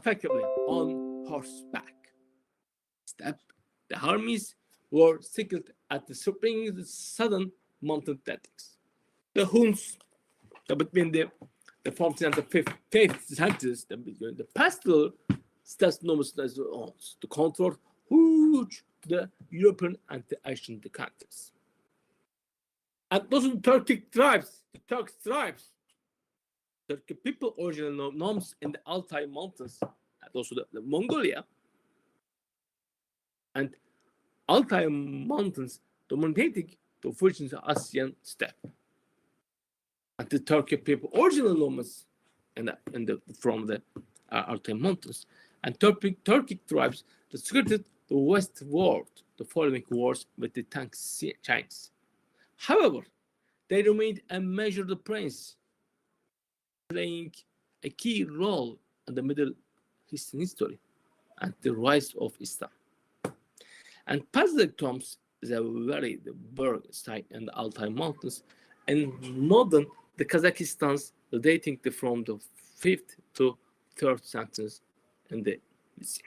effectively on horseback. Step, the armies were signaled at the spring southern mountain tactics. The Huns, between the 14th and the 5th centuries, the pastoral steps known as the Huns to control huge the European and the Asian countries. And those are the Turkic tribes, the Turkic tribes. Turkic people originally known in the Altai Mountains, and also the Mongolia. And Altai Mountains dominating the Virgin Asian steppe. And the Turkic people originally known from the Altai Mountains. And Turkic tribes that skirted the westward the following wars with the Tang Chinese. However, they remained a major prince, playing a key role in the Middle Eastern history and the rise of Islam. And Pazdak tombs is a very buried site in the Altai Mountains in northern the Kazakhstan, dating from the 5th to 3rd centuries in the BC.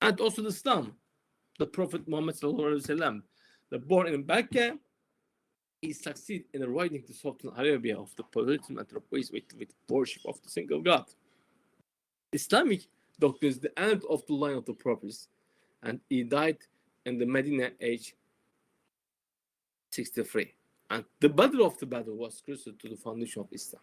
And also the Islam, the Prophet Muhammad ﷺ, born in Mecca, he succeeded in ridding the Sultan Arabia of the polytheism and replaced with worship of the single God. Islamic doctrine is the end of the line of the prophets, and he died in the Medina age 63. And the battle of the battle was crucial to the foundation of Islam.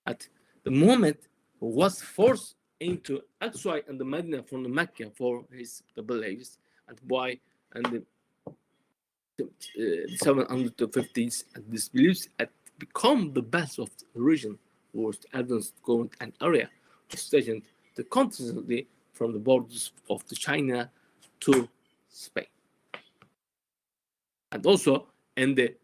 At the moment, he was forced into exile in the Medina from the Mecca for his beliefs, and by and the 750s, and these beliefs had become the best of the region, most advanced government and area to station the continent from the borders of the China to Spain. And also in the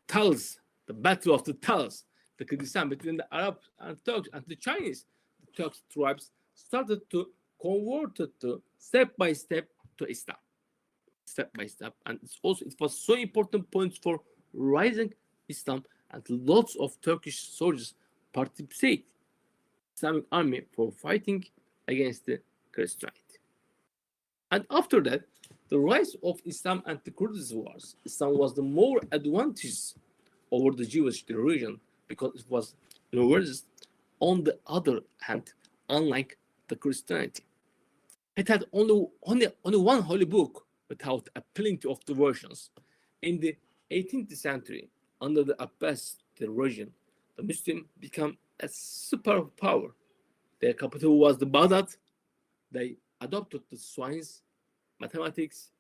Tals, the battle of the Tals, the Kurdistan between the Arabs and Turks and the Chinese, the Turkic tribes started to convert to step by step to Islam. Step by step, and it was so important point for rising Islam, and lots of Turkish soldiers participate Islamic army for fighting against the Christianity. And after that, the rise of Islam and the Kurdish wars, Islam was the more advantageous over the Jewish region because it was religious. On the other hand, unlike the Christianity, it had only one holy book without a plenty of the versions. In the 18th century, under the Abbas region, the Muslims became a superpower. Their capital was the Baghdad. They adopted the science, mathematics,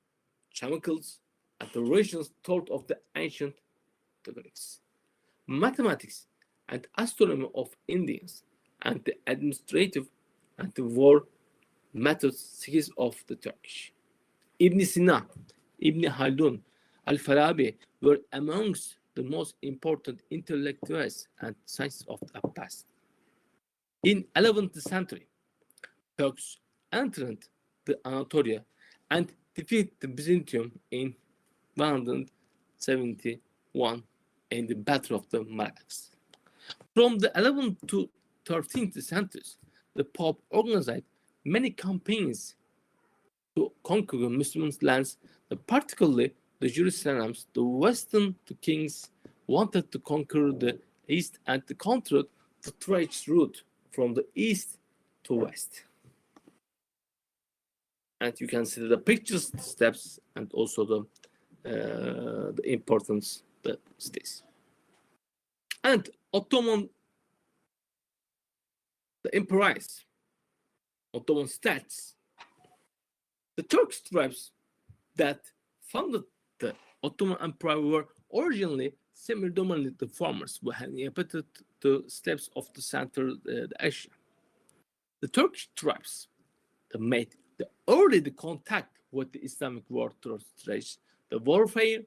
chemicals, and the regions taught of the ancient Greeks. Mathematics and astronomy of Indians, and the administrative and the war methods series of the Turkish. Ibn Sina, Ibn Khaldun, Al-Farabi were amongst the most important intellectuals and scientists of the past. In 11th century, Turks entered the Anatolia and defeated the Byzantium in 171 in the Battle of the Malax. From the 11th to 13th centuries, the Pope organized many campaigns to conquer the Muslim lands, particularly the Jerusalem. The Western kings wanted to conquer the East and control the trade route from the East to West. And you can see the pictures, the steps, and also the importance that stays. And Ottoman, the empires, Ottoman states, the Turkish tribes that founded the Ottoman Empire were originally semi-dominant farmers who had inhabited the steppes of the Central Asia. The Turkish tribes that made the early contact with the Islamic world through trade, the warfare,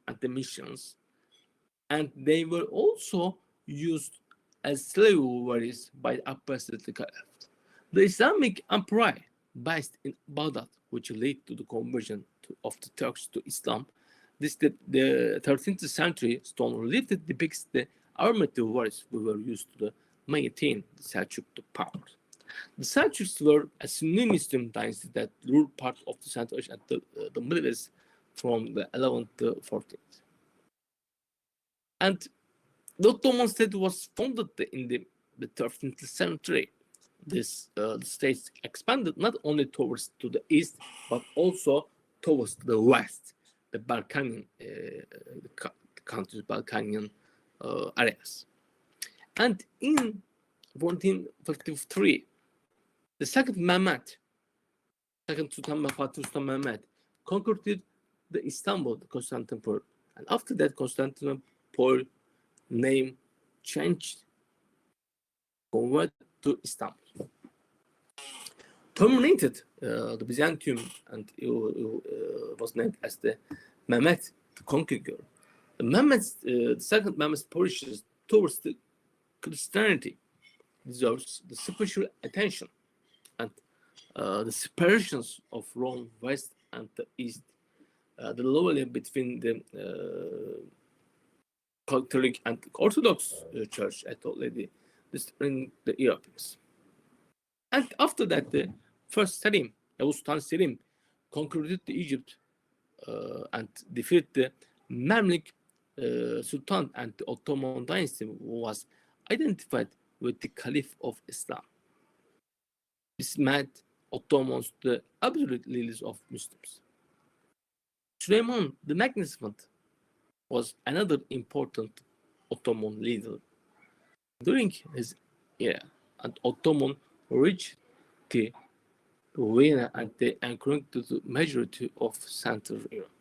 and the missions, and they were also used as slave warriors by the Abbasid Caliphate. The Islamic Empire, based in Baghdad, which led to the conversion of the Turks to Islam. The 13th century stone relief depicts the armed warriors we were used to maintain the Selçuk power. The Selçuks were a Sunni Muslim dynasty that ruled parts of the Central Asia and the Middle East from the 11th to 14th. And the Ottoman state was founded in the 13th century. This the states expanded not only towards to the east, but also towards the west, the Balkanian countries, Balkanian areas. And in 1453, the second Sultan Fatih Sultan Mehmet, conquered the Istanbul, the Constantinople, and after that Constantinople name changed, converted to Istanbul. Terminated the Byzantium, and it was named as the Mehmet the Conqueror. The second Mehmet's policies towards the Christianity deserves the special attention, and the separations of Rome West and the East, the rivalry between the Catholic and Orthodox Church, I told already, in the Europeans. And after that, the first Selim, Sultan Selim, conquered Egypt and defeated the Mamluk Sultan, and the Ottoman dynasty was identified with the Caliph of Islam. This made Ottomans the absolute leaders of Muslims. Süleyman the Magnificent was another important Ottoman leader. During his era, and Ottoman reached the Vienna and they anchored to the majority of Central Europe.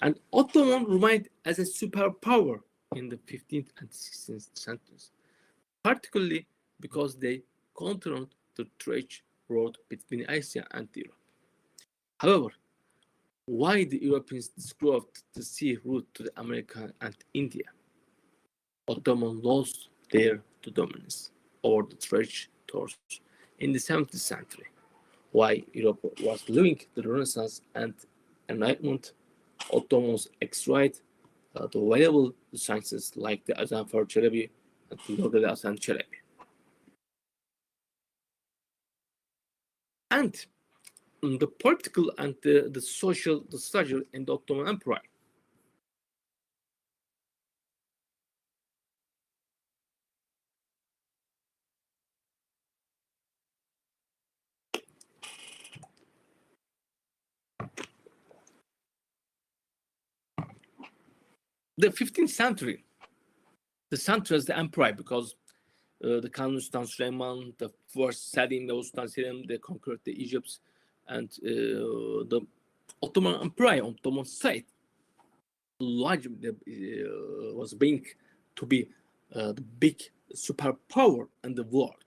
And Ottoman remained as a superpower in the 15th and 16th centuries, particularly because they controlled the trade road between Asia and Europe. However, why the Europeans discovered the sea route to the America and India, Ottoman lost their dominance over the trade routes in the 17th century. While Europe was living the Renaissance and Enlightenment, Ottomans extracted the valuable sciences like the Azanfar Çelebi and the Yogada Hasan Çelebi. And the political and the social structure in the Ottoman Empire. The 15th century, the center is the empire, because the Kanuni Sultan Süleyman, the first Selim, the Sultan Selim, they conquered the Egypt, and the Ottoman Empire, Ottoman state, large was being to be the big superpower in the world.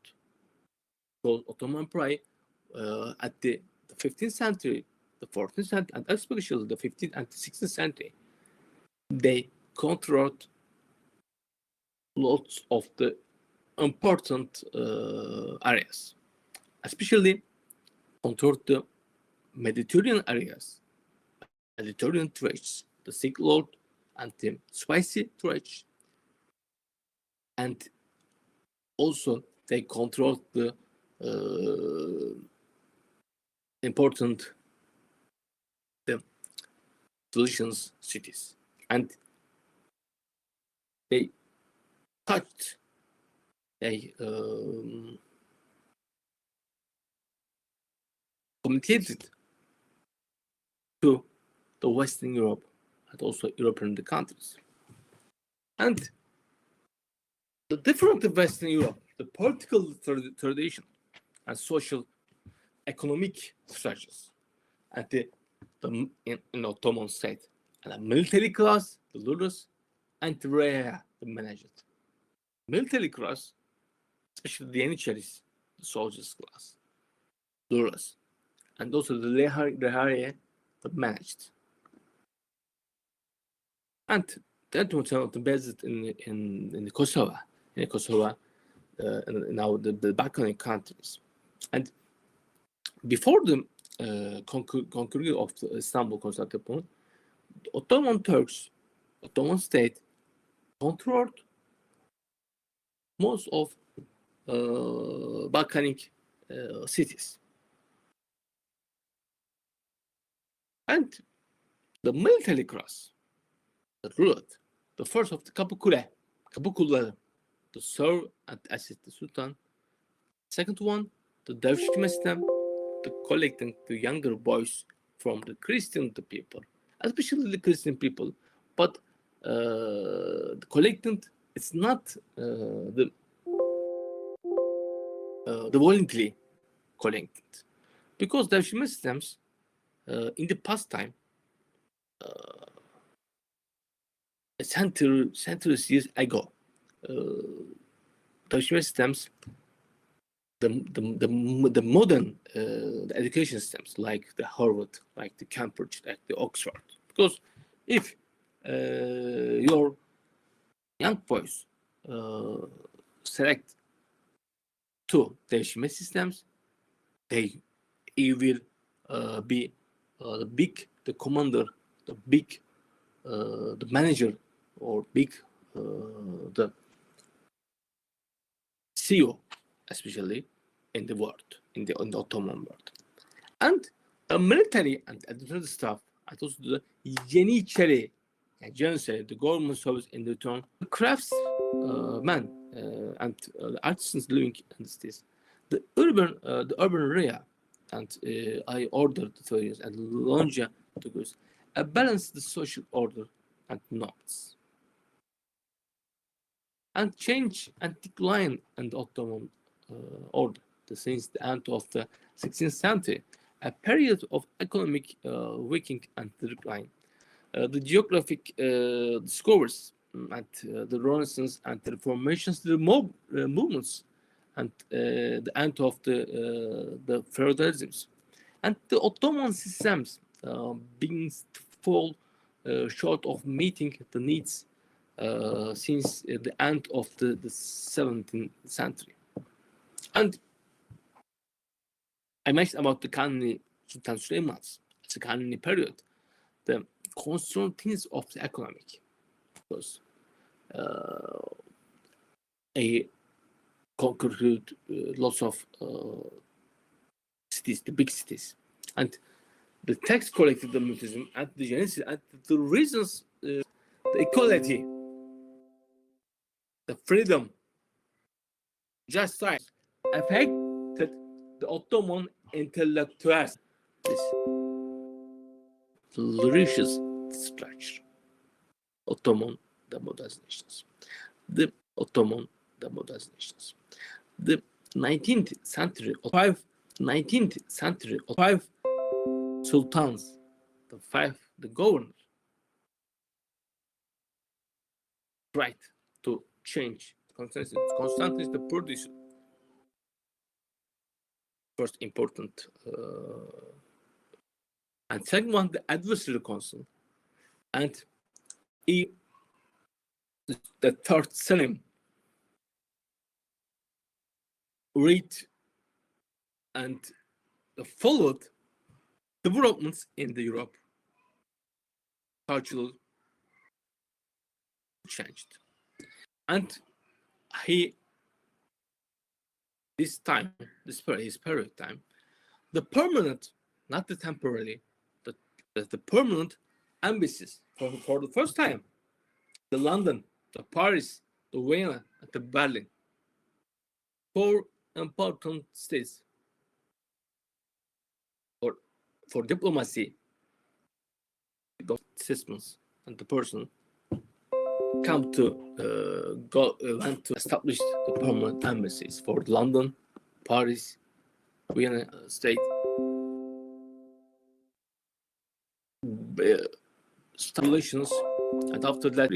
So Ottoman Empire at the 15th century, the 14th century, and especially the 15th and 16th century, they controlled lots of the important areas, especially controlled the Mediterranean areas, Mediterranean trades, the Silk Road and the spicy trades, and also they controlled the important solutions cities, and they touched, they communicated to the Western Europe and also European countries. And the different Western Europe, the political tradition and social economic structures at the in Ottoman state, and the military class, the rulers, and the rea, the managers. Military class, especially the Yeniçeris, the soldiers class, rulers, and also the Reharia, the managed. And that was based in Kosovo, now the Balkan countries. And before the conquering of Istanbul, Constantinople, the Ottoman Turks, Ottoman state, controlled most of Balkanic cities. And the military class that ruled, the first of the Kapıkulları, to serve and assist the Sultan. Second one, the devşirme system, to collecting the younger boys from the Christian people, especially the Christian people. But the collecting, it's not the voluntary collected, because devşirme systems in the past time, centuries years ago, devşirme systems, the modern education systems like the Harvard, like the Cambridge, like the Oxford, because if your young boys select two devşirme systems, they will be the commander, the manager, or the CEO, especially in the world, in the Ottoman world. And the military and administrative staff, and also the Yeniçeri, Janissary, the government service in return, the craftsmen and the artisans living in the cities, the urban area, and I ordered the figures and Lonja to go, balance the social order and norms, and change and decline in the Ottoman order since the end of the 16th century, a period of economic weakening and decline. The geographic discoveries and the Renaissance and the Reformations, the movements, and the end of the feudalisms, and the Ottoman systems begins to fall short of meeting the needs since the end of the 17th century. And I mentioned about the Kanuni Sultan Süleyman's, the Kanuni period, the constraints of the economic, because a conquered lots of cities, the big cities, and the tax collected, the mutism, and the genocide, and the reasons, the equality, the freedom, justice, affected the Ottoman intellectuals. This flourishes structure. Ottoman, the modernist nations. The Ottoman, the modernist nations. The 19th century, five sultans, the governors, tried to change Constantine is the producer. First important, and second one, the adversary council, and the third Selim read and followed developments in the Europe. Cultural changed, and his period time, the permanent, not the temporary, the permanent embassies for the first time, the London, the Paris, the Vienna, and the Berlin, 4 important states for diplomacy, the systems and the person went to establish the permanent embassies for London, Paris, Vienna state. Relations, and after that,